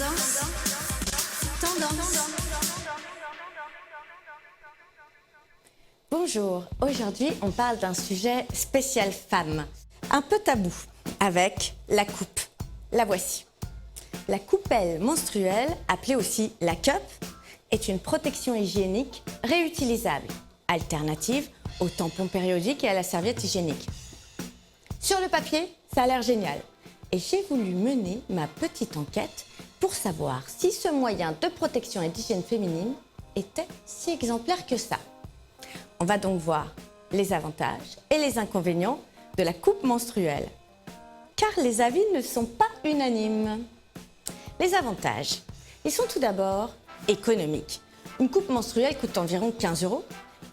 Tendance. Tendance. Bonjour, aujourd'hui on parle d'un sujet spécial femme, un peu tabou, avec la coupe. La voici. La coupelle menstruelle, appelée aussi la cup, est une protection hygiénique réutilisable, alternative au tampon périodique et à la serviette hygiénique. Sur le papier, ça a l'air génial. Et j'ai voulu mener ma petite enquête pour savoir si ce moyen de protection et d'hygiène féminine était si exemplaire que ça. On va donc voir les avantages et les inconvénients de la coupe menstruelle. Car les avis ne sont pas unanimes. Les avantages, ils sont tout d'abord économiques. Une coupe menstruelle coûte environ 15 €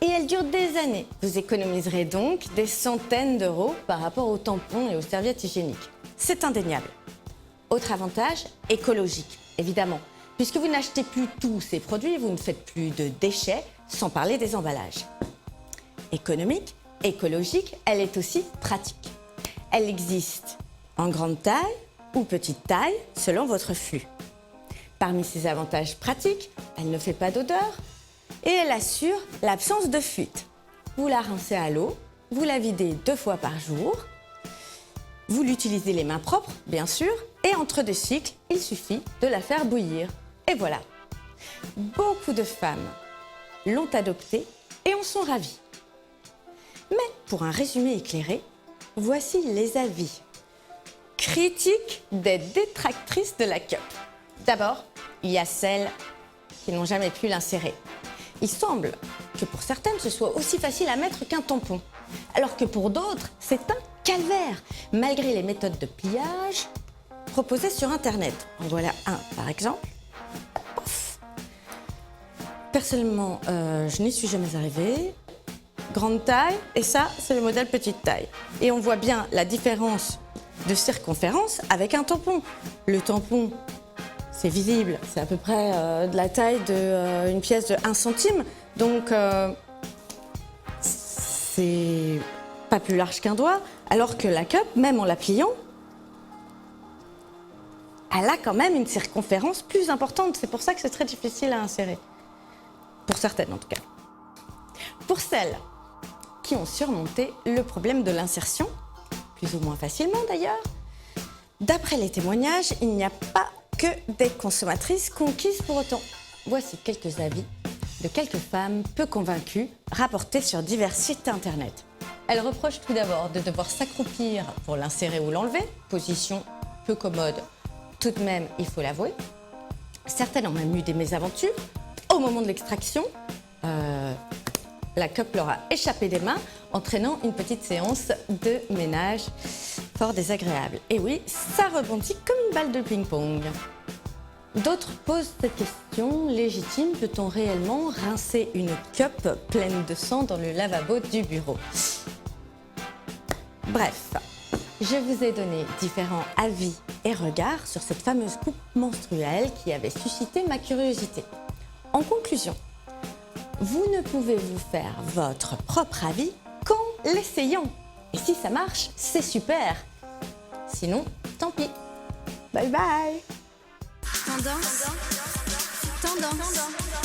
et elle dure des années. Vous économiserez donc des centaines d'euros par rapport aux tampons et aux serviettes hygiéniques. C'est indéniable. Autre avantage, écologique, évidemment. Puisque vous n'achetez plus tous ces produits, vous ne faites plus de déchets, sans parler des emballages. Économique, écologique, elle est aussi pratique. Elle existe en grande taille ou petite taille, selon votre flux. Parmi ses avantages pratiques, elle ne fait pas d'odeur et elle assure l'absence de fuite. Vous la rincez à l'eau, vous la videz 2 fois par jour, vous l'utilisez les mains propres, bien sûr, et entre 2 cycles, il suffit de la faire bouillir. Et voilà. Beaucoup de femmes l'ont adoptée et en sont ravies. Mais pour un résumé éclairé, voici les avis critiques des détractrices de la cup. D'abord, il y a celles qui n'ont jamais pu l'insérer. Il semble que pour certaines, ce soit aussi facile à mettre qu'un tampon, alors que pour d'autres, c'est un calvaire, malgré les méthodes de pliage proposées sur Internet. En voilà un, par exemple. Ouf. Personnellement, je n'y suis jamais arrivée. Grande taille, et ça, c'est le modèle petite taille. Et on voit bien la différence de circonférence avec un tampon. Le tampon, c'est visible, c'est à peu près de la taille d'une pièce de 1 centime. Donc, c'est pas plus large qu'un doigt, alors que la cup, même en la pliant, elle a quand même une circonférence plus importante. C'est pour ça que c'est très difficile à insérer. Pour certaines, en tout cas. Pour celles qui ont surmonté le problème de l'insertion, plus ou moins facilement d'ailleurs, d'après les témoignages, il n'y a pas que des consommatrices conquises pour autant. Voici quelques avis de quelques femmes peu convaincues rapportés sur divers sites internet. Elles reprochent tout d'abord de devoir s'accroupir pour l'insérer ou l'enlever, position peu commode, tout de même, il faut l'avouer. Certaines ont même eu des mésaventures au moment de l'extraction. La cup leur a échappé des mains, entraînant une petite séance de ménage fort désagréable. Et oui, ça rebondit comme une balle de ping-pong. D'autres posent cette question légitime, peut-on réellement rincer une cup pleine de sang dans le lavabo du bureau? Bref, je vous ai donné différents avis et regards sur cette fameuse coupe menstruelle qui avait suscité ma curiosité. En conclusion, vous ne pouvez vous faire votre propre avis qu'en l'essayant. Et si ça marche, c'est super. Sinon, tant pis. Bye bye. Tendance. Tendance.